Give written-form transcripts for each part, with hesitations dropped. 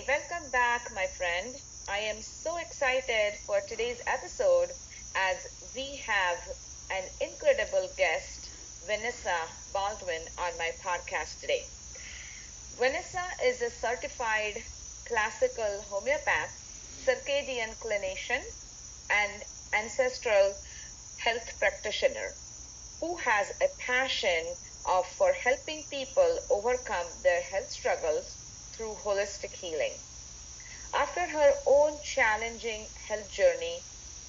Welcome back, my friend. I am so excited for today's episode as we have an incredible guest, Vanessa Baldwin, on my podcast today. Vanessa is a certified classical homeopath, circadian clinician, and ancestral health practitioner who has a passion for helping people overcome their health struggles through holistic healing. After her own challenging health journey,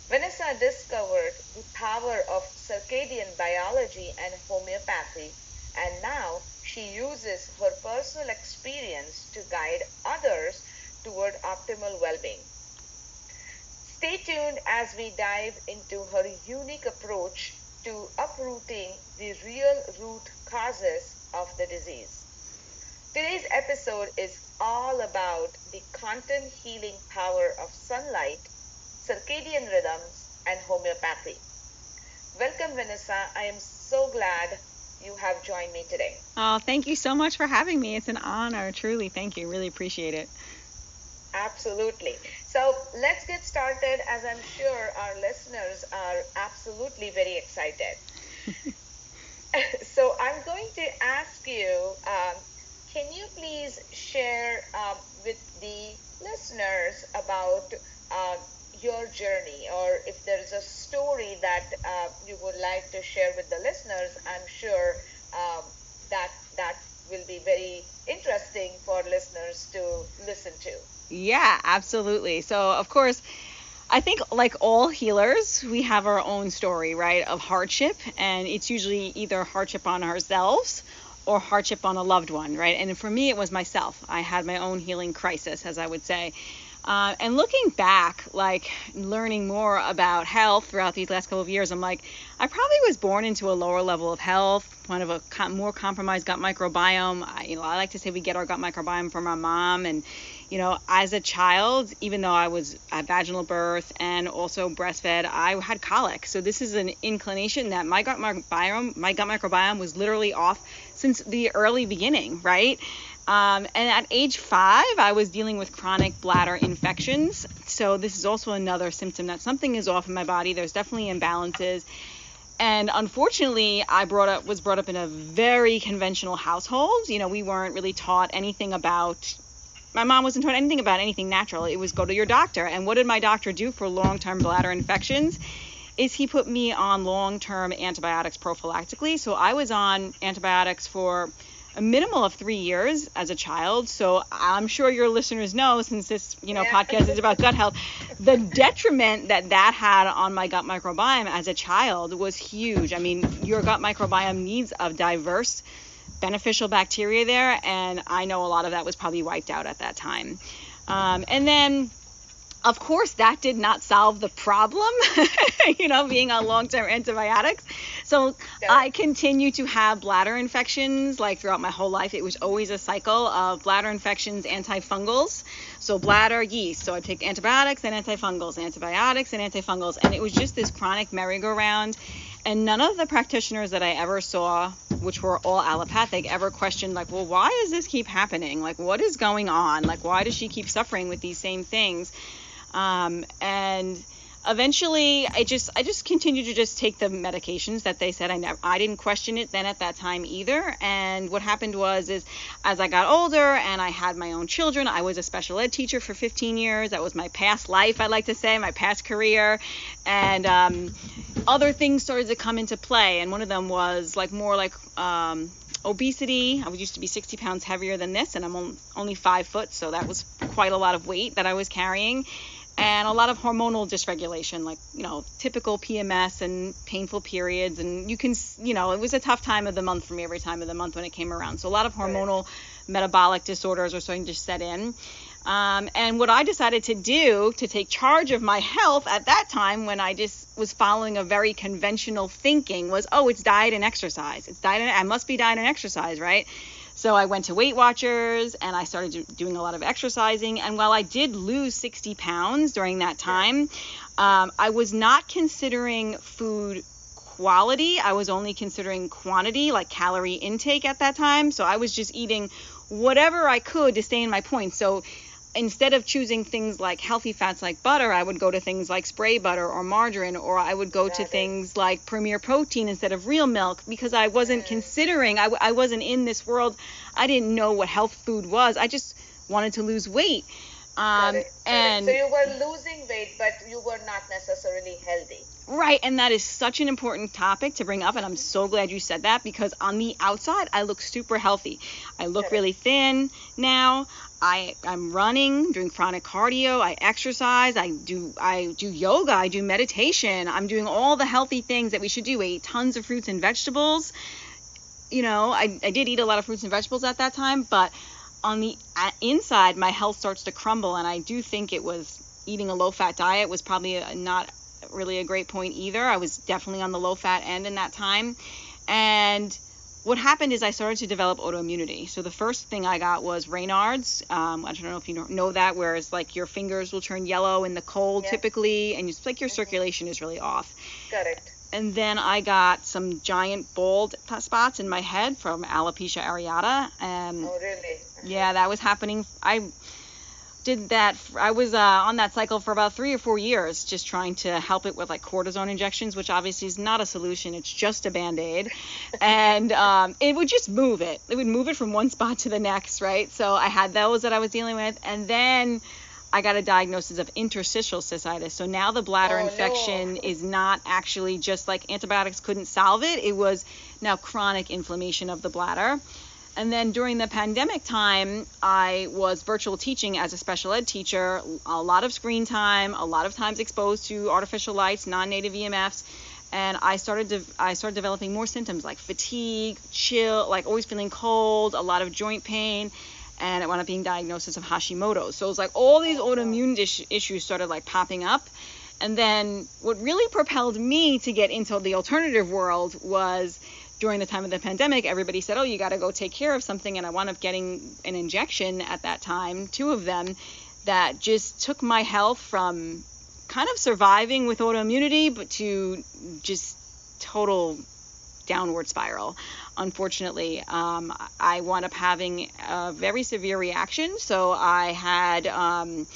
Vanessa discovered the power of circadian biology and homeopathy, and now she uses her personal experience to guide others toward optimal well being. Stay tuned as we dive into her unique approach to uprooting the real root causes of the disease. Today's episode is all about the quantum healing power of sunlight, circadian rhythms, and homeopathy. Welcome, Vanessa. I am so glad you have joined me today. Oh, thank you so much for having me. It's an honor, truly. Thank you. Really appreciate it. Absolutely. So let's get started, as I'm sure our listeners are absolutely very excited. So I'm going to ask you, can you please share with the listeners about your journey, or if there's a story that you would like to share with the listeners? I'm sure that will be very interesting for listeners to listen to. Yeah, absolutely. So, of course, I think like all healers, we have our own story, right, of hardship, and it's usually either hardship on ourselves or hardship on a loved one, right? And for me, it was myself. I had my own healing crisis, as I would say. And looking back, like learning more about health throughout these last couple of years, I'm like, I probably was born into a lower level of health, kind of a more compromised gut microbiome. I like to say we get our gut microbiome from our mom. And, as a child, even though I was at vaginal birth and also breastfed, I had colic. So this is an inclination that my gut microbiome was literally off since the early beginning, right? And at age 5, I was dealing with chronic bladder infections. So this is also another symptom that something is off in my body. There's definitely imbalances. And unfortunately, I was brought up in a very conventional household. We weren't really taught anything about, my mom wasn't taught anything about anything natural. It was go to your doctor. And what did my doctor do for long-term bladder infections? Is he put me on long-term antibiotics prophylactically. So I was on antibiotics for a minimal of 3 years as a child. So I'm sure your listeners know, since this, podcast is about gut health, the detriment that had on my gut microbiome as a child was huge. I mean, your gut microbiome needs a diverse, beneficial bacteria there. And I know a lot of that was probably wiped out at that time. And then, of course, that did not solve the problem, being on long-term antibiotics. So I continue to have bladder infections like throughout my whole life. It was always a cycle of bladder infections, antifungals. So bladder, yeast. So I take antibiotics and antifungals, antibiotics and antifungals. And it was just this chronic merry-go-round. And none of the practitioners that I ever saw, which were all allopathic, ever questioned, like, well, why does this keep happening? Like, what is going on? Like, why does she keep suffering with these same things? And eventually I just continued to just take the medications that they said. I didn't question it then at that time either. And what happened is as I got older and I had my own children, I was a special ed teacher for 15 years. That was my past life, I like to say, my past career. And, other things started to come into play. And one of them was obesity. I used to be 60 pounds heavier than this, and I'm only 5 foot. So that was quite a lot of weight that I was carrying. And a lot of hormonal dysregulation, like, typical PMS and painful periods. And it was a tough time of the month for me every time of the month when it came around. So a lot of hormonal metabolic disorders are starting to set in. And what I decided to do to take charge of my health at that time, when I just was following a very conventional thinking, was, it's diet and exercise. I must be diet and exercise, right? So I went to Weight Watchers and I started doing a lot of exercising. And while I did lose 60 pounds during that time, I was not considering food quality. I was only considering quantity, like calorie intake at that time. So I was just eating whatever I could to stay in my point. So instead of choosing things like healthy fats like butter, I would go to things like spray butter or margarine, or I would go to things like Premier Protein instead of real milk, because I wasn't considering, I wasn't in this world. I didn't know what health food was. I just wanted to lose weight. And so you were losing weight, but you were not necessarily healthy. Right, and that is such an important topic to bring up, and I'm so glad you said that, because on the outside, I look super healthy. I look really thin now. I'm running, doing chronic cardio, I exercise, I do yoga, I do meditation, I'm doing all the healthy things that we should do. I eat tons of fruits and vegetables. You know, I did eat a lot of fruits and vegetables at that time, but on the inside, my health starts to crumble, and I do think it was eating a low-fat diet was probably not really a great point either. I was definitely on the low-fat end in that time. And what happened is I started to develop autoimmunity. So the first thing I got was Raynaud's. I don't know if you know that, where it's like your fingers will turn yellow in the cold typically, and it's like your circulation is really off. Correct. And then I got some giant bald spots in my head from alopecia areata. Oh, really? Yeah, that was happening. I did that. I was on that cycle for about 3 or 4 years, just trying to help it with like cortisone injections, which obviously is not a solution. It's just a Band-Aid. And it would just move it. It would move it from one spot to the next, right? So I had those that I was dealing with. And then I got a diagnosis of interstitial cystitis. So now the bladder infection is not actually just like antibiotics couldn't solve it. It was now chronic inflammation of the bladder. And then during the pandemic time, I was virtual teaching as a special ed teacher, a lot of screen time, a lot of times exposed to artificial lights, non-native EMFs. And I started developing more symptoms like fatigue, chill, like always feeling cold, a lot of joint pain. And it wound up being diagnosis of Hashimoto's. So it was like all these autoimmune issues started like popping up. And then what really propelled me to get into the alternative world was during the time of the pandemic, everybody said, oh, you got to go take care of something. And I wound up getting an injection at that time, 2 of them, that just took my health from kind of surviving with autoimmunity, but to just total downward spiral. Unfortunately, I wound up having a very severe reaction. So I had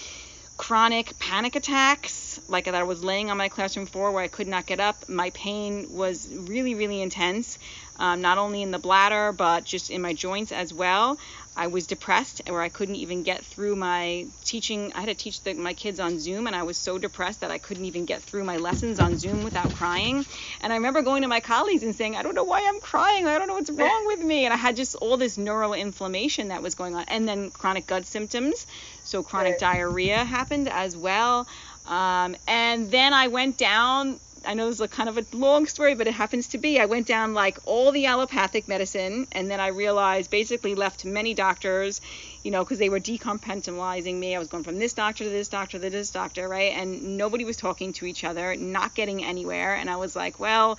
chronic panic attacks, like that I was laying on my classroom floor where I could not get up. My pain was really, really intense, not only in the bladder, but just in my joints as well. I was depressed, where I couldn't even get through my teaching. I had to teach my kids on Zoom, and I was so depressed that I couldn't even get through my lessons on Zoom without crying. And I remember going to my colleagues and saying, I don't know why I'm crying. I don't know what's wrong with me. And I had just all this neuroinflammation that was going on. And then chronic gut symptoms. So chronic diarrhea happened as well. And then I went down, I know this is kind of a long story, but it happens to be, I went down like all the allopathic medicine, and then I realized, basically left many doctors, you know, because they were decompensationalizing me. I was going from this doctor to this doctor to this doctor, right? And nobody was talking to each other, not getting anywhere. And I was like, well,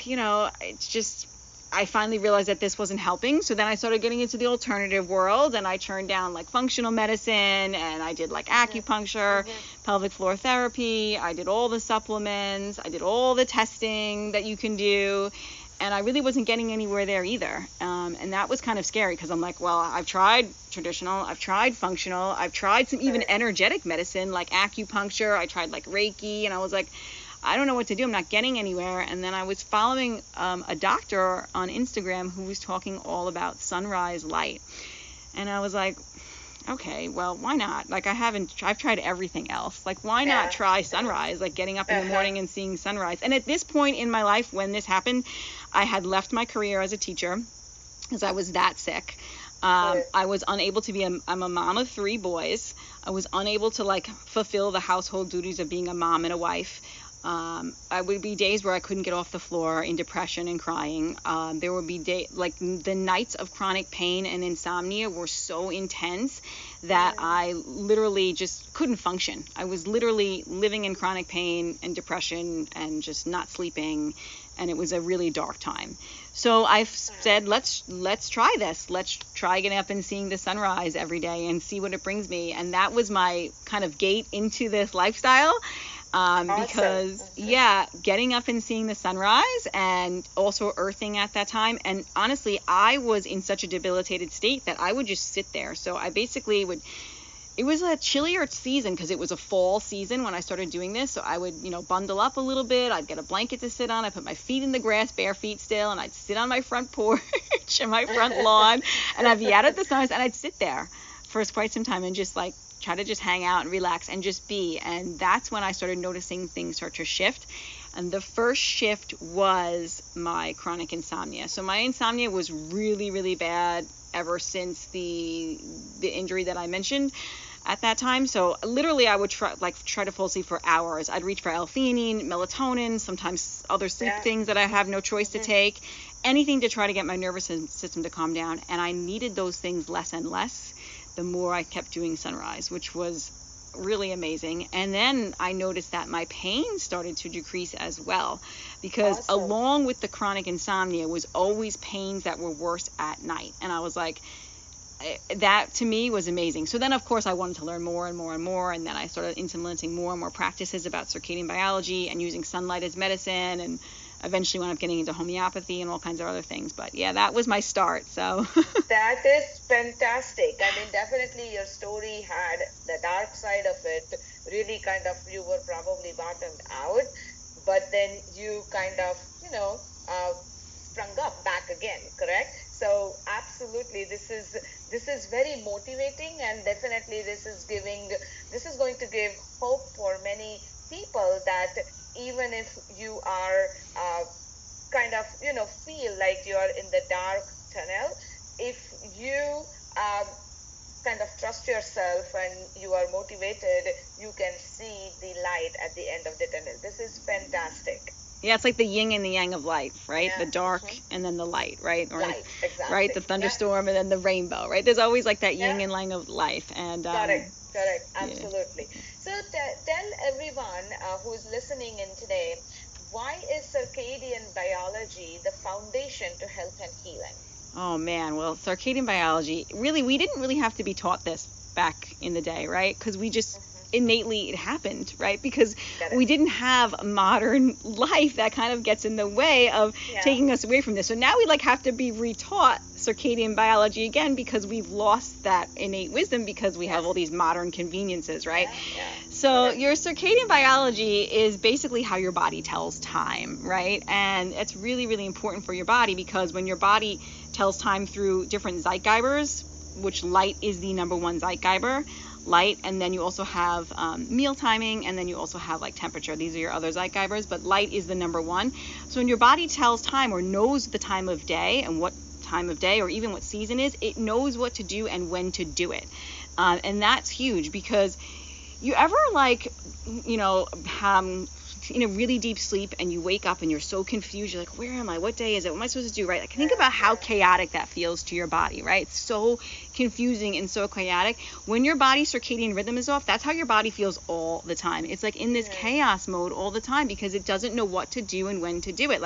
you know, it's just, I finally realized that this wasn't helping. So then I started getting into the alternative world, and I turned down like functional medicine, and I did like acupuncture, pelvic floor therapy. I did all the supplements. I did all the testing that you can do. And I really wasn't getting anywhere there either. And that was kind of scary, because I'm like, well, I've tried traditional, I've tried functional, I've tried some even energetic medicine like acupuncture. I tried like Reiki, and I was like, I don't know what to do. I'm not getting anywhere. And then I was following a doctor on Instagram who was talking all about sunrise light. And I was like, okay, well, why not? Like, I've tried everything else. Like, why not try sunrise? Like getting up in the morning and seeing sunrise. And at this point in my life, when this happened, I had left my career as a teacher because I was that sick. I was unable to be, I'm a mom of 3 boys. I was unable to like fulfill the household duties of being a mom and a wife. I would be days where I couldn't get off the floor in depression and crying. There would be like the nights of chronic pain and insomnia were so intense that I literally just couldn't function. I was literally living in chronic pain and depression and just not sleeping, and it was a really dark time. So I said, let's try this. Let's try getting up and seeing the sunrise every day and see what it brings me. And that was my kind of gate into this lifestyle. Because getting up and seeing the sunrise and also earthing at that time. And honestly, I was in such a debilitated state that I would just sit there. So I basically would, it was a chillier season because it was a fall season when I started doing this. So I would, bundle up a little bit. I'd get a blanket to sit on. I put my feet in the grass, bare feet still, and I'd sit on my front porch and my front lawn, and I'd be out at the sunrise, and I'd sit there for quite some time and just like try to just hang out and relax and just be. And that's when I started noticing things start to shift. And the first shift was my chronic insomnia. So my insomnia was really, really bad ever since the injury that I mentioned at that time. So literally I would try to fall asleep for hours. I'd reach for L-theanine, melatonin, sometimes other sleep things that I have no choice to take, anything to try to get my nervous system to calm down. And I needed those things less and less the more I kept doing sunrise, which was really amazing. And then I noticed that my pain started to decrease as well, because along with the chronic insomnia was always pains that were worse at night. And I was like, that to me was amazing. So then of course I wanted to learn more and more and more, and then I started implementing more and more practices about circadian biology and using sunlight as medicine, and eventually wound up getting into homeopathy and all kinds of other things. But yeah, that was my start. So that is fantastic. I mean, definitely your story had the dark side of it. Really kind of, you were probably bottomed out, but then you kind of, sprung up back again, correct? So absolutely, this is very motivating, and definitely this is going to give hope for many people that even if you are kind of, feel like you are in the dark tunnel, if you kind of trust yourself and you are motivated, you can see the light at the end of the tunnel. This is fantastic. Yeah, it's like the yin and the yang of life, right? The dark and then the light, right? Or light, exactly. Right, the thunderstorm and then the rainbow, right? There's always like that yin and yang of life. And correct, absolutely. So tell everyone who's listening in today, why is circadian biology the foundation to health and healing? Oh man, well, circadian biology, really, we didn't really have to be taught this back in the day, right? Because we just innately, it happened, right? Because we didn't have modern life that kind of gets in the way of taking us away from this. So now we have to be retaught circadian biology again, because we've lost that innate wisdom because we have all these modern conveniences, right? So your circadian biology is basically how your body tells time, right? And it's really, really important for your body, because when your body tells time through different Zeitgebers, which light is the number one Zeitgeber, light, and then you also have meal timing, and then you also have temperature. These are your other Zeitgebers, but light is the number one. So when your body tells time or knows the time of day and what time of day or even what season is, it knows what to do and when to do it. And that's huge, because you ever really deep sleep and you wake up and you're so confused, you're like, where am I? What day is it? What am I supposed to do? Right? Think about how chaotic that feels to your body, right? It's so confusing and so chaotic. When your body's circadian rhythm is off, that's how your body feels all the time. It's in this chaos mode all the time, because it doesn't know what to do and when to do it.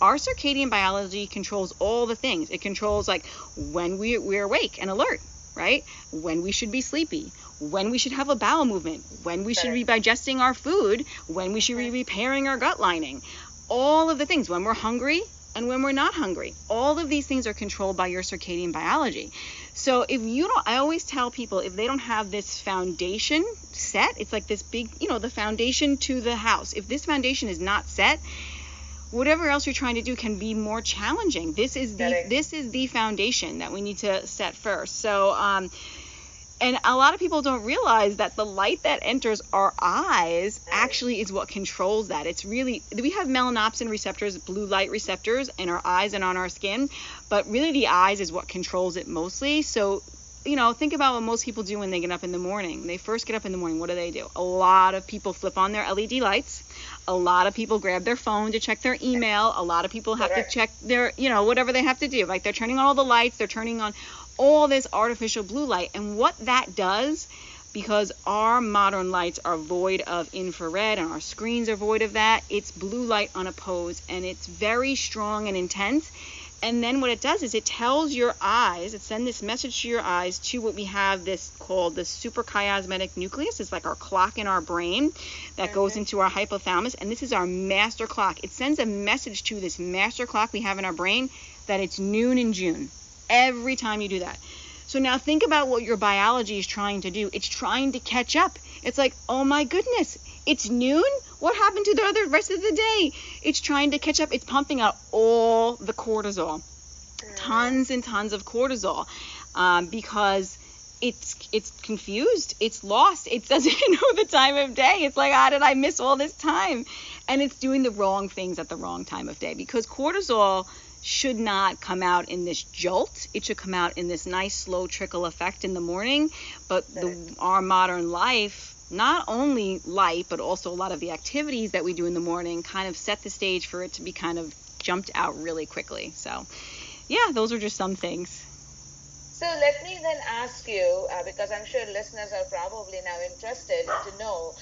Our circadian biology controls all the things. It controls when we're awake and alert, right? When we should be sleepy, when we should have a bowel movement, when we should be digesting our food, when we should be repairing our gut lining, all of the things, when we're hungry and when we're not hungry. All of these things are controlled by your circadian biology. So if you don't, I always tell people, if they don't have this foundation set, it's like this big, the foundation to the house. If this foundation is not set, whatever else you're trying to do can be more challenging. This is the foundation that we need to set first. So, and a lot of people don't realize that the light that enters our eyes actually is what controls that. It's really, we have melanopsin receptors, blue light receptors in our eyes and on our skin, but really the eyes is what controls it mostly. So, think about what most people do when they get up in the morning. They first get up in the morning, what do? A lot of people flip on their LED lights. A lot of people grab their phone to check their email. A lot of people have to check their, whatever they have to do. They're turning on all the lights, they're turning on all this artificial blue light. And what that does, because our modern lights are void of infrared and our screens are void of that, it's blue light unopposed, and it's very strong and intense. And then what it does is it tells your eyes, it sends this message to your eyes to what we have this called the suprachiasmatic nucleus. It's like our clock in our brain that goes into our hypothalamus. And this is our master clock. It sends a message to this master clock we have in our brain that it's noon in June every time you do that. So now think about what your biology is trying to do. It's trying to catch up. It's like, oh my goodness, it's noon? What happened to the other rest of the day? It's trying to catch up. It's pumping out all the cortisol, tons and tons of cortisol, because it's confused, it's lost, it doesn't know the time of day. It's like, how did I miss all this time? And it's doing the wrong things at the wrong time of day, because cortisol should not come out in this jolt. It should come out in this nice slow trickle effect in the morning. But our modern life, not only light, but also a lot of the activities that we do in the morning kind of set the stage for it to be kind of jumped out really quickly. So yeah, those are just some things. So let me then ask you, because I'm sure listeners are probably now interested to know,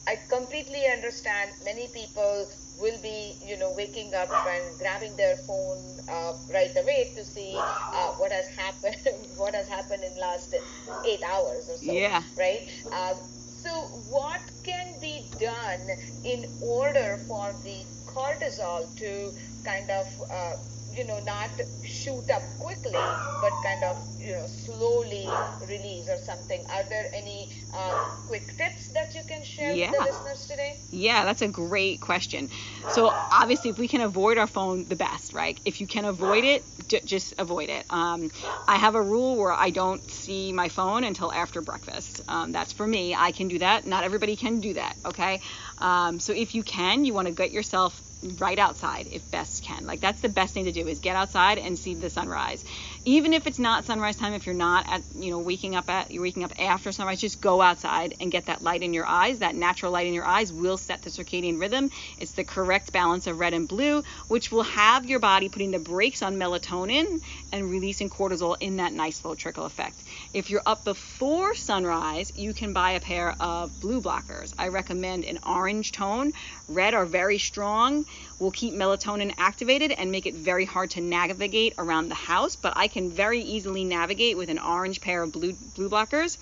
I completely understand many people will be, waking up and grabbing their phone right away to see what has happened in last 8 hours or so. Yeah. Right? So what can be done in order for the cortisol to kind of, not shoot up quickly, but kind of, slowly release or something? Are there any quick tips that you can share with the listeners today? Yeah, that's a great question. So obviously, if we can avoid our phone, the best, right? If you can avoid it, just avoid it. I have a rule where I don't see my phone until after breakfast. That's for me. I can do that. Not everybody can do that, okay? So if you can, you want to get yourself right outside if best can. Like, that's the best thing to do, is get outside and see the sunrise. Even if it's not sunrise time, if you're not at, waking up after sunrise, just go outside and get that light in your eyes. That natural light in your eyes will set the circadian rhythm. It's the correct balance of red and blue, which will have your body putting the brakes on melatonin and releasing cortisol in that nice slow trickle effect. If you're up before sunrise, you can buy a pair of blue blockers. I recommend an orange tone. Red are very strong, will keep melatonin activated and make it very hard to navigate around the house, but I can very easily navigate with an orange pair of blue blockers.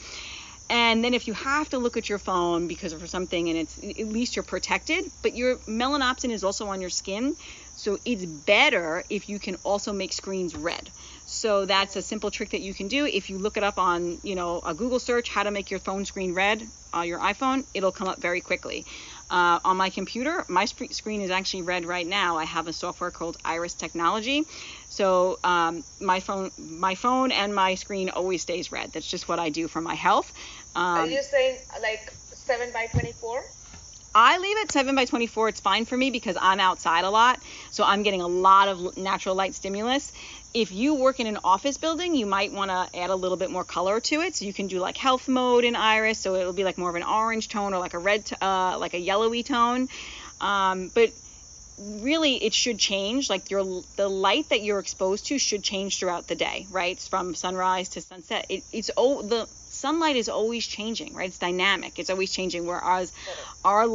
And then if you have to look at your phone because of something, and it's, at least you're protected, but your melanopsin is also on your skin, so it's better if you can also make screens red. So that's a simple trick that you can do. If you look it up on, a Google search, how to make your phone screen red on your iPhone, it'll come up very quickly. On my computer, my screen is actually red right now. I have a software called Iris Technology. So my phone and my screen always stays red. That's just what I do for my health. Are you saying like 7x24? I leave it 7x24. It's fine for me because I'm outside a lot. So I'm getting a lot of natural light stimulus. If you work in an office building, you might want to add a little bit more color to it. So you can do like health mode in Iris. So it'll be like more of an orange tone or like a red, like a yellowy tone. But really it should change. Like the light that you're exposed to should change throughout the day, right? It's from sunrise to sunset. The sunlight is always changing, right? It's dynamic. It's always changing. Whereas our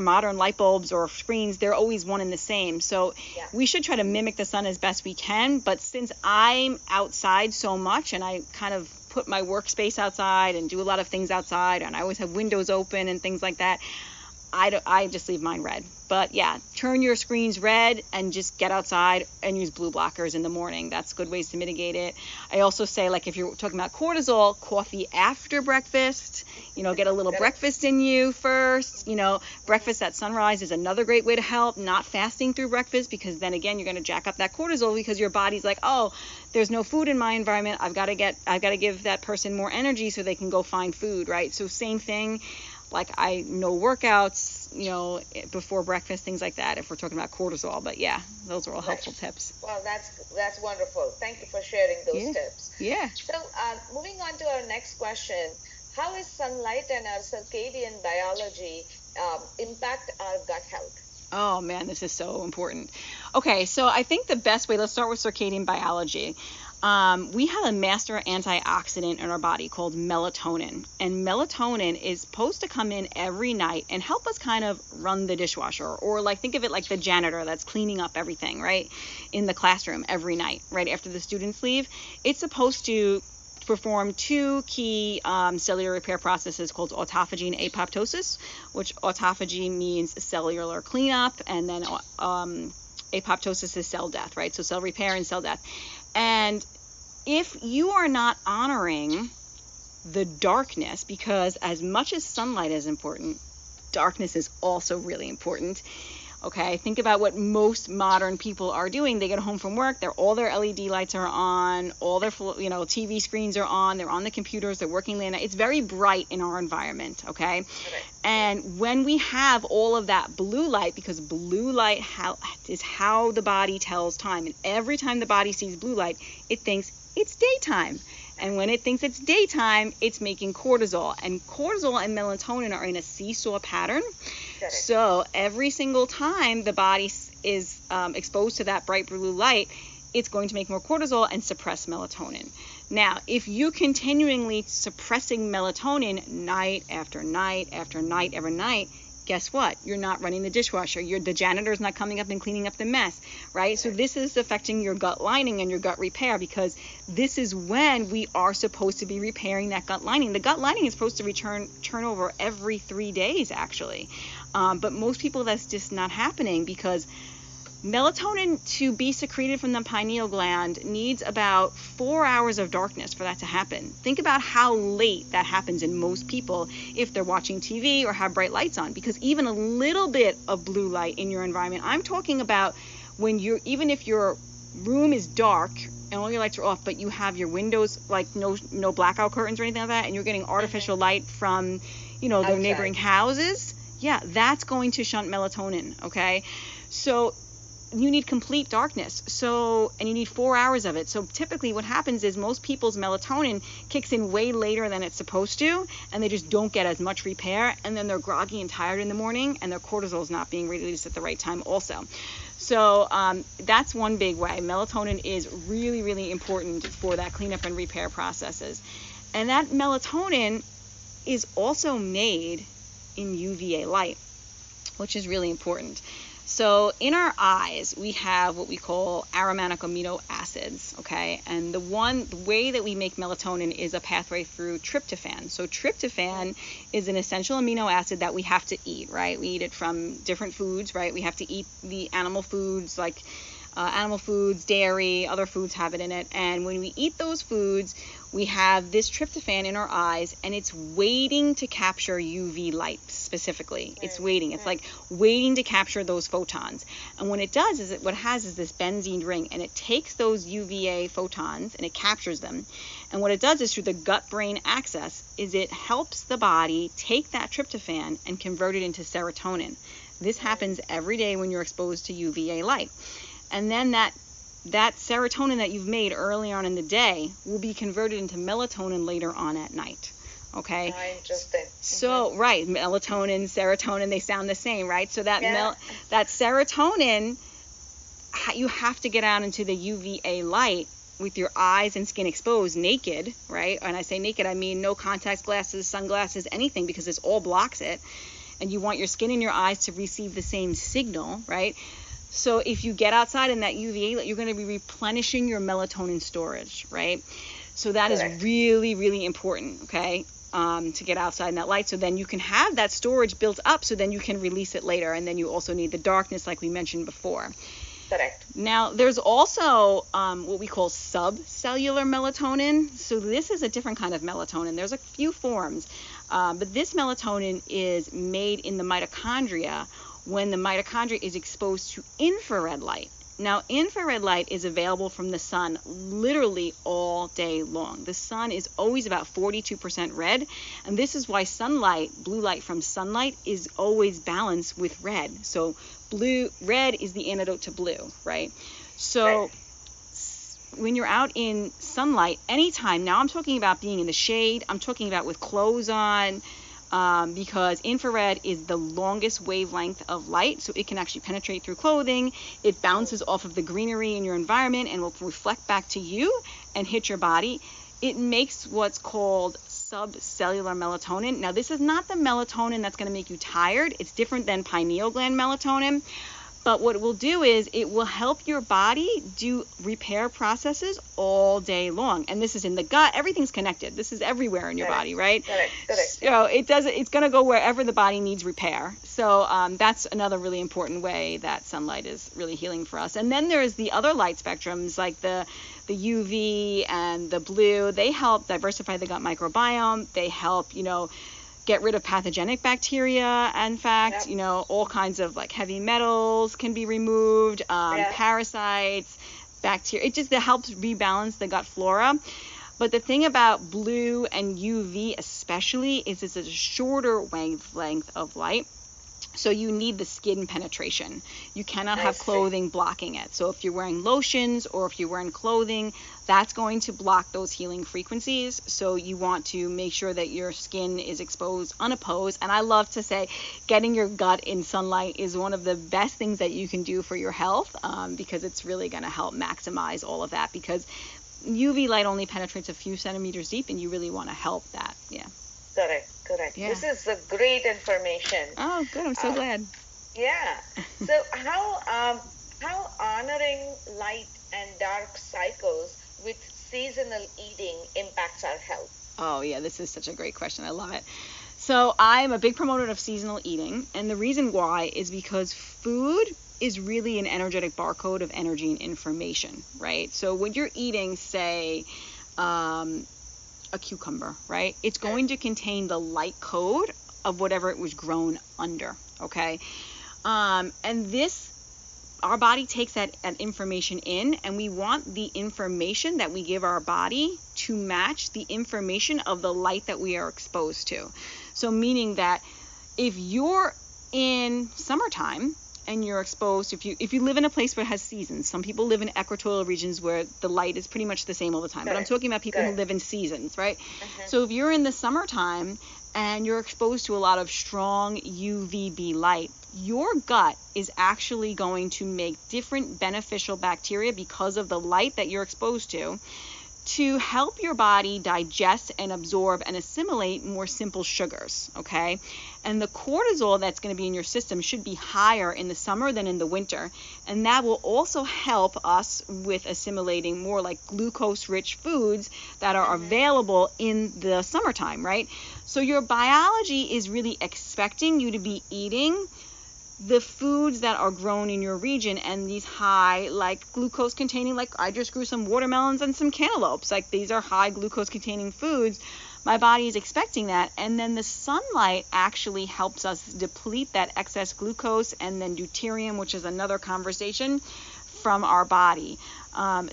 modern light bulbs or screens, they're always one and the same. So we should try to mimic the sun as best we can. But since I'm outside so much and I kind of put my workspace outside and do a lot of things outside, and I always have windows open and things like that, I just leave mine red. But yeah, turn your screens red and just get outside and use blue blockers in the morning. That's good ways to mitigate it. I also say, like, if you're talking about cortisol, coffee after breakfast, get a little breakfast in you first. Breakfast at sunrise is another great way to help. Not fasting through breakfast, because then again, you're going to jack up that cortisol because your body's like, oh, there's no food in my environment. I've got to give that person more energy so they can go find food, right? So same thing. Like, no workouts, before breakfast, things like that, if we're talking about cortisol. But yeah, those are all helpful tips. Well, that's wonderful. Thank you for sharing those tips. Yeah. So moving on to our next question, how is sunlight and our circadian biology impact our gut health? Oh man, this is so important. Okay, so I think the best way, let's start with circadian biology. We have a master antioxidant in our body called melatonin. And melatonin is supposed to come in every night and help us kind of run the dishwasher, or like think of it like the janitor that's cleaning up everything, right, in the classroom every night, right after the students leave. It's supposed to perform two key cellular repair processes called autophagy and apoptosis, which autophagy means cellular cleanup, and then apoptosis is cell death, right? So cell repair and cell death. And if you are not honoring the darkness, because as much as sunlight is important, darkness is also really important. Okay, think about what most modern people are doing. They get home from work, all their LED lights are on, all their TV screens are on, they're on the computers, they're working late at night. It's very bright in our environment, okay? And when we have all of that blue light, because blue light is how the body tells time, and every time the body sees blue light, it thinks it's daytime. And when it thinks it's daytime, it's making cortisol. And cortisol and melatonin are in a seesaw pattern. So every single time the body is exposed to that bright blue light, it's going to make more cortisol and suppress melatonin. Now, if you continually suppressing melatonin night after night after night after night, guess what? You're not running the dishwasher. The janitor's not coming up and cleaning up the mess, right? So this is affecting your gut lining and your gut repair, because this is when we are supposed to be repairing that gut lining. The gut lining is supposed to turn over every 3 days, actually. But most people, that's just not happening, because melatonin, to be secreted from the pineal gland, needs about 4 hours of darkness for that to happen. Think about how late that happens in most people if they're watching TV or have bright lights on, because even a little bit of blue light in your environment, I'm talking about even if your room is dark and all your lights are off, but you have your windows, like no blackout curtains or anything like that, and you're getting artificial light from, the neighboring houses, yeah, that's going to shunt melatonin, okay? So you need complete darkness. And you need 4 hours of it. So typically what happens is most people's melatonin kicks in way later than it's supposed to, and they just don't get as much repair, and then they're groggy and tired in the morning, and their cortisol is not being released at the right time also. So that's one big way. Melatonin is really, really important for that cleanup and repair processes. And that melatonin is also made in UVA light, which is really important. So in our eyes, we have what we call aromatic amino acids, okay? And the way that we make melatonin is a pathway through tryptophan. So tryptophan is an essential amino acid that we have to eat, right? We eat it from different foods, right? We have to eat the animal foods, like animal foods, dairy, other foods have it in it. And when we eat those foods, we have this tryptophan in our eyes, and it's waiting to capture UV light specifically. It's waiting. It's like waiting to capture those photons. And when it does, what it has is this benzene ring, and it takes those UVA photons and it captures them. And what it does is, through the gut-brain axis, is it helps the body take that tryptophan and convert it into serotonin. This happens every day when you're exposed to UVA light. And then that serotonin that you've made early on in the day will be converted into melatonin later on at night. Okay? Interesting. So, right, melatonin, serotonin, they sound the same, right? So that serotonin, you have to get out into the UVA light with your eyes and skin exposed, naked, right? And I say naked, I mean no contacts, glasses, sunglasses, anything, because this all blocks it. And you want your skin and your eyes to receive the same signal, right? So if you get outside in that UVA light, you're going to be replenishing your melatonin storage, right? So that is really, really important, okay, to get outside in that light. So then you can have that storage built up, so then you can release it later. And then you also need the darkness, like we mentioned before. Correct. Now, there's also what we call subcellular melatonin. So this is a different kind of melatonin. There's a few forms, but this melatonin is made in the mitochondria when the mitochondria is exposed to infrared light. Now, infrared light is available from the sun literally all day long. The sun is always about 42% red, and this is why sunlight, blue light from sunlight, is always balanced with red. So red is the antidote to blue, right? So when you're out in sunlight anytime, now I'm talking about being in the shade, I'm talking about with clothes on, because infrared is the longest wavelength of light, so it can actually penetrate through clothing. It bounces off of the greenery in your environment and will reflect back to you and hit your body. It makes what's called subcellular melatonin. Now, this is not the melatonin that's going to make you tired. It's different than pineal gland melatonin. But what it will do is it will help your body do repair processes all day long. And this is in the gut. Everything's connected. This is everywhere in your body, right? Correct. So it's going to go wherever the body needs repair. So that's another really important way that sunlight is really healing for us. And then there's the other light spectrums like the UV and the blue. They help diversify the gut microbiome. They help, get rid of pathogenic bacteria. In fact, all kinds of like heavy metals can be removed, parasites, bacteria. It helps rebalance the gut flora. But the thing about blue and UV especially is it's a shorter wavelength of light. So you need the skin penetration. You cannot have clothing blocking it. So if you're wearing lotions or if you're wearing clothing, that's going to block those healing frequencies. So you want to make sure that your skin is exposed, unopposed. And I love to say getting your gut in sunlight is one of the best things that you can do for your health, because it's really going to help maximize all of that, because UV light only penetrates a few centimeters deep and you really want to help that. Yeah. Correct. Yeah. This is a great information. Oh, good. I'm so glad. Yeah. So how honoring light and dark cycles with seasonal eating impacts our health? Oh, yeah. This is such a great question. I love it. So I'm a big promoter of seasonal eating. And the reason why is because food is really an energetic barcode of energy and information, right? So when you're eating, say, a cucumber, right? It's going to contain the light code of whatever it was grown under, okay? And our body takes that information in, and we want the information that we give our body to match the information of the light that we are exposed to. So meaning that if you're in summertime and you're exposed, if you live in a place where it has seasons, some people live in equatorial regions where the light is pretty much the same all the time, but I'm talking about people who live in seasons, right? So if you're in the summertime and you're exposed to a lot of strong UVB light, your gut is actually going to make different beneficial bacteria because of the light that you're exposed to help your body digest and absorb and assimilate more simple sugars, okay? And the cortisol that's going to be in your system should be higher in the summer than in the winter. And that will also help us with assimilating more like glucose-rich foods that are available in the summertime, right? So your biology is really expecting you to be eating the foods that are grown in your region, and these high like glucose containing, like I just grew some watermelons and some cantaloupes, like these are high glucose containing foods. My body is expecting that, and then the sunlight actually helps us deplete that excess glucose and then deuterium, which is another conversation, from our body.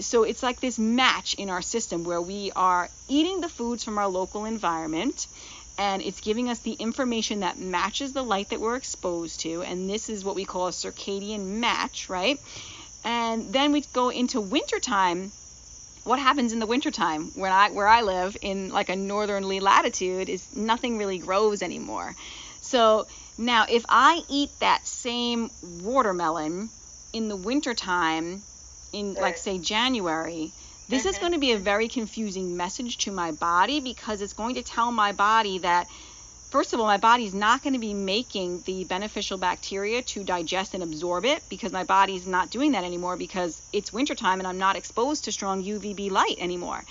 So it's like this match in our system where we are eating the foods from our local environment, and it's giving us the information that matches the light that we're exposed to, and this is what we call a circadian match, right? And then we go into wintertime. What happens in the wintertime? Where I live in like a northerly latitude is nothing really grows anymore. So now if I eat that same watermelon in the wintertime, in like say January, this is going to be a very confusing message to my body, because it's going to tell my body that, first of all, my body's not going to be making the beneficial bacteria to digest and absorb it, because my body's not doing that anymore because it's wintertime and I'm not exposed to strong UVB light anymore.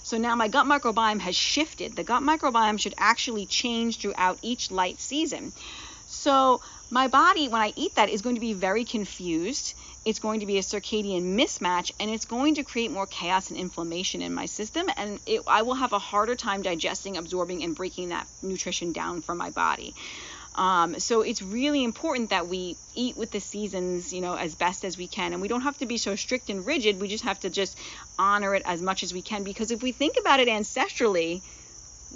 So now my gut microbiome has shifted. The gut microbiome should actually change throughout each light season. So my body, when I eat that, is going to be very confused. It's going to be a circadian mismatch, and it's going to create more chaos and inflammation in my system, and I will have a harder time digesting, absorbing, and breaking that nutrition down from my body. So it's really important that we eat with the seasons, as best as we can. And we don't have to be so strict and rigid. We just have to just honor it as much as we can, because if we think about it ancestrally,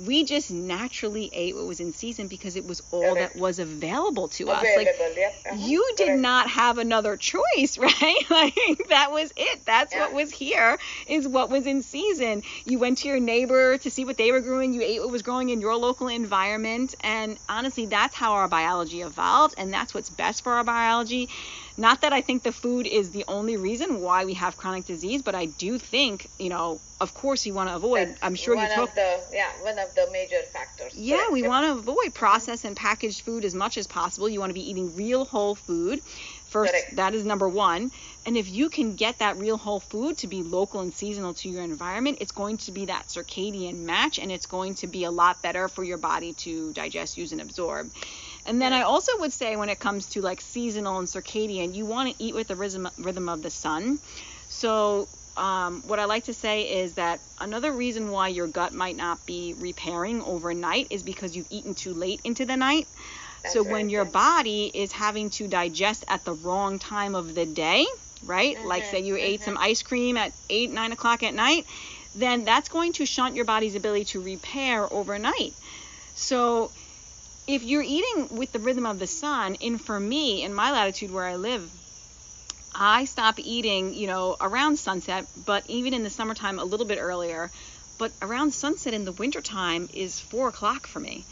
We just naturally ate what was in season because it was all Correct. that was available to us. Available, Like, yep. you did Correct. not have another choice, right? Like, that was it. That's Yeah. what was here, is what was in season. You went to your neighbor to see what they were growing. You ate what was growing in your local environment. And honestly, that's how our biology evolved, and that's what's best for our biology. Not that I think the food is the only reason why we have chronic disease, but I do think, of course you want to avoid, That's I'm sure you talk. one of the major factors. Yeah, Correct. we Yep. want to avoid processed and packaged food as much as possible. You want to be eating real whole food. First, Correct. that is number one. And if you can get that real whole food to be local and seasonal to your environment, it's going to be that circadian match, and it's going to be a lot better for your body to digest, use, and absorb. And then I also would say, when it comes to like seasonal and circadian, you want to eat with the rhythm of the sun. So what I like to say is that another reason why your gut might not be repairing overnight is because you've eaten too late into the night. That's So right, when your yeah. body is having to digest at the wrong time of the day, right? Like say you ate some ice cream at 8, 9 o'clock at night, then that's going to shunt your body's ability to repair overnight. So if you're eating with the rhythm of the sun, for me, in my latitude where I live, I stop eating, around sunset, but even in the summertime a little bit earlier. But around sunset in the wintertime is 4 o'clock for me.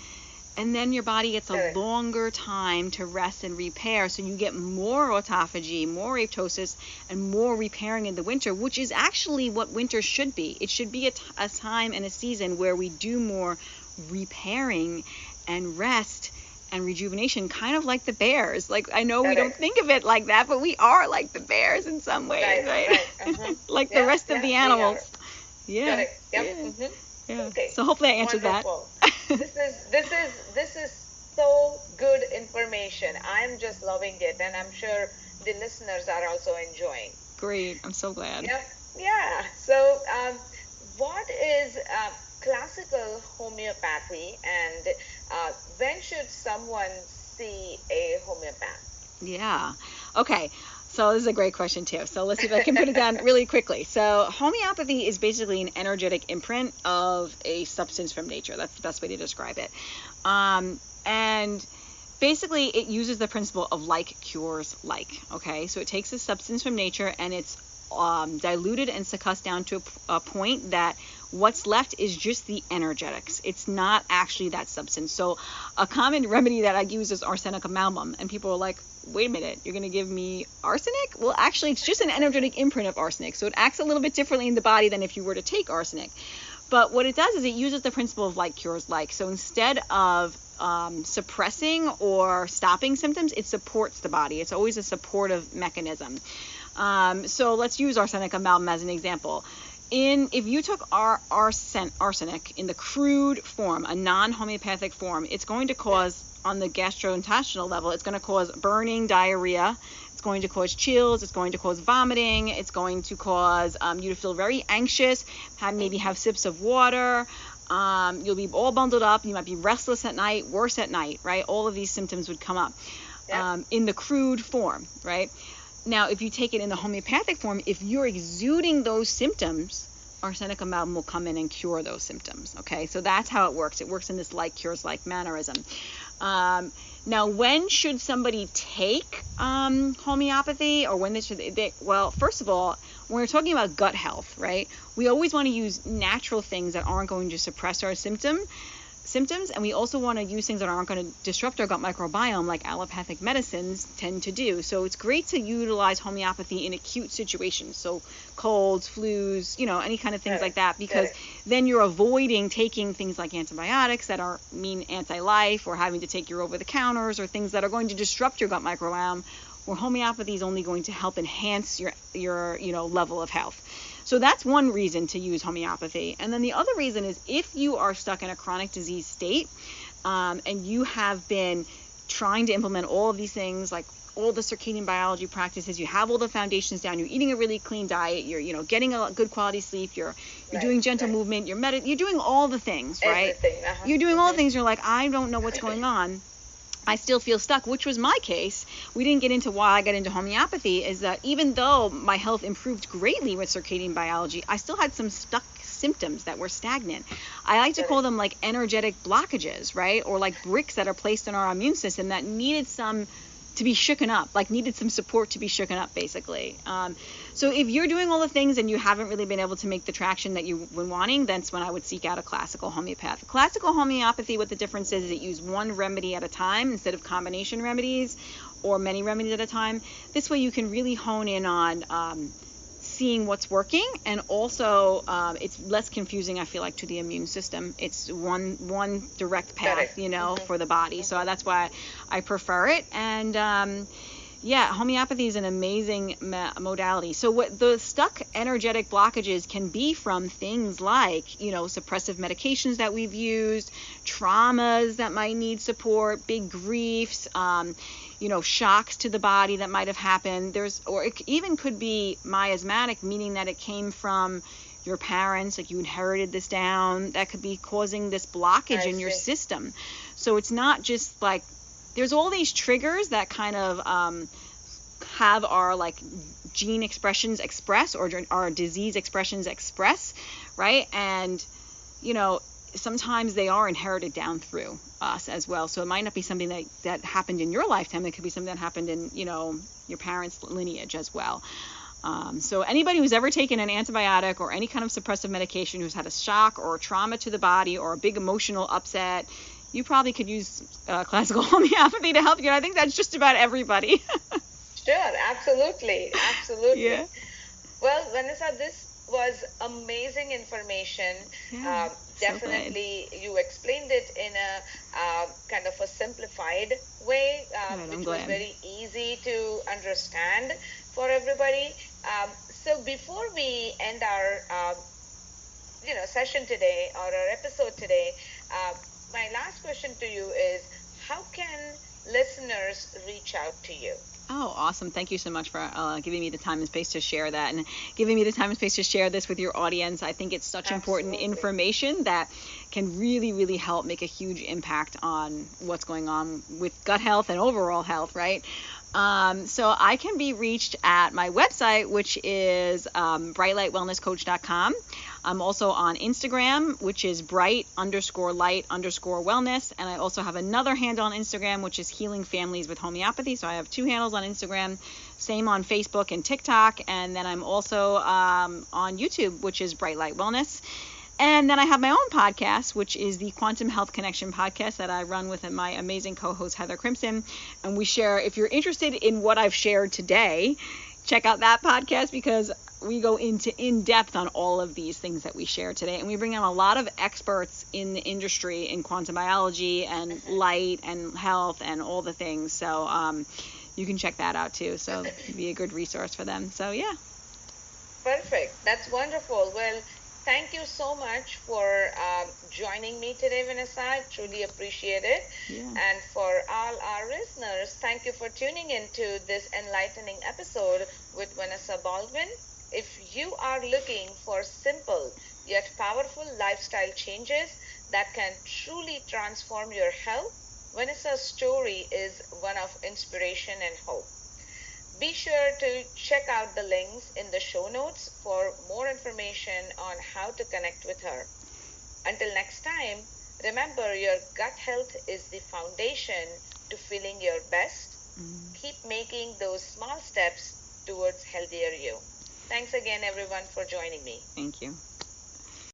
And then your body gets a Correct. longer time to rest and repair, so you get more autophagy, more apoptosis, and more repairing in the winter, which is actually what winter should be. It should be a time and a season where we do more repairing and rest and rejuvenation, kind of like the bears. Like, I know we don't Correct. think of it like that, but we are like the bears in some ways, right? Right. Like Yeah, the rest of yeah, the we animals. are. Yeah. Correct. Yep. Yeah. Yeah. Okay. So hopefully I answered Wonderful. that. This is so good information. I'm just loving it, and I'm sure the listeners are also enjoying. Great. I'm so glad. Yep. Yeah. So, what is classical homeopathy, and when should someone see a homeopath? Yeah. Okay. So this is a great question too. So let's see if I can put it down really quickly. So homeopathy is basically an energetic imprint of a substance from nature. That's the best way to describe it. And basically it uses the principle of like cures like. Okay. So it takes a substance from nature and it's diluted and succussed down to a point that what's left is just the energetics. It's not actually that substance. So a common remedy that I use is arsenic amalgam, and people are like, wait a minute, you're going to give me arsenic? Well, actually, it's just an energetic imprint of arsenic. So it acts a little bit differently in the body than if you were to take arsenic. But what it does is it uses the principle of like cures like. So instead of suppressing or stopping symptoms, it supports the body. It's always a supportive mechanism. So let's use arsenic amalgam as an example. If you took arsenic in the crude form, a non-homeopathic form, it's going to cause, on the gastrointestinal level, it's going to cause burning, diarrhea. It's going to cause chills. It's going to cause vomiting. It's going to cause you to feel very anxious, maybe have sips of water. You'll be all bundled up. You might be restless at night, worse at night, right? All of these symptoms would come up in the crude form, right? Now, if you take it in the homeopathic form, if you're exuding those symptoms, arsenic amalgam will come in and cure those symptoms, okay? So that's how it works. It works in this like cures like mannerism. Now, when should somebody take homeopathy, or when they should well, first of all, when we're talking about gut health, right, we always want to use natural things that aren't going to suppress our symptoms, and we also want to use things that aren't going to disrupt our gut microbiome like allopathic medicines tend to do. So it's great to utilize homeopathy in acute situations, so colds, flus, any kind of things like that, because then you're avoiding taking things like antibiotics that mean anti-life, or having to take your over-the-counters, or things that are going to disrupt your gut microbiome, where homeopathy is only going to help enhance your level of health. So that's one reason to use homeopathy. And then the other reason is if you are stuck in a chronic disease state, and you have been trying to implement all of these things, like all the circadian biology practices, you have all the foundations down, you're eating a really clean diet, you're getting a good quality sleep, you're doing gentle movement, you're doing all the things, right? Everything. You're doing all the things. You're like, I don't know what's going on. I still feel stuck, which was my case we didn't get into why I got into homeopathy, is that even though my health improved greatly with circadian biology, I still had some stuck symptoms that were stagnant. I like to call them like energetic blockages, right? Or like bricks that are placed in our immune system that needed some to be shooken up, like needed some support to be shooken up, basically. So if you're doing all the things and you haven't really been able to make the traction that you've been wanting, that's when I would seek out a classical homeopath. Classical homeopathy, what the difference is it uses one remedy at a time instead of combination remedies or many remedies at a time. This way you can really hone in on seeing what's working, and also it's less confusing, I feel like, to the immune system. It's one direct path, for the body. So that's why I prefer it. And homeopathy is an amazing modality. So what the stuck energetic blockages can be from things like, suppressive medications that we've used, traumas that might need support, big griefs, shocks to the body that might have happened. Or it even could be miasmatic, meaning that it came from your parents, like you inherited this down, that could be causing this blockage in your system. So it's not just like, there's all these triggers that kind of have our like gene expressions express, or our disease expressions express, right? And, sometimes they are inherited down through us as well. So it might not be something that happened in your lifetime. It could be something that happened in, your parents' lineage as well. So anybody who's ever taken an antibiotic or any kind of suppressive medication, who's had a shock or a trauma to the body or a big emotional upset, you probably could use classical homeopathy to help you. And I think that's just about everybody. Sure, absolutely. Yeah. Well, Vanessa, this was amazing information. Yeah, Definitely, you explained it in a kind of a simplified way, which was very easy to understand for everybody. So before we end our session today, or our episode today, my last question to you is, how can listeners reach out to you? Oh, awesome. Thank you so much for giving me the time and space to share that, and giving me the time and space to share this with your audience. I think it's such important information that can really, really help make a huge impact on what's going on with gut health and overall health, right? So I can be reached at my website, which is brightlightwellnesscoach.com. I'm also on Instagram, which is bright_light_wellness. And I also have another handle on Instagram, which is Healing Families with Homeopathy. So I have two handles on Instagram, same on Facebook and TikTok. And then I'm also on YouTube, which is Bright Light Wellness. And then I have my own podcast, which is the Quantum Health Connection podcast that I run with my amazing co-host, Heather Crimson. And we share, if you're interested in what I've shared today, check out that podcast, because we go into in-depth on all of these things that we share today. And we bring on a lot of experts in the industry in quantum biology and light and health and all the things. So you can check that out too. So it'd be a good resource for them. So yeah. Perfect. That's wonderful. Well, thank you so much for joining me today, Vanessa. I truly appreciate it. Yeah. And for all our listeners, thank you for tuning into this enlightening episode with Vanessa Baldwin. If you are looking for simple yet powerful lifestyle changes that can truly transform your health, Vanessa's story is one of inspiration and hope. Be sure to check out the links in the show notes for more information on how to connect with her. Until next time, remember, your gut health is the foundation to feeling your best. Keep making those small steps towards healthier you. Thanks again, everyone, for joining me. Thank you.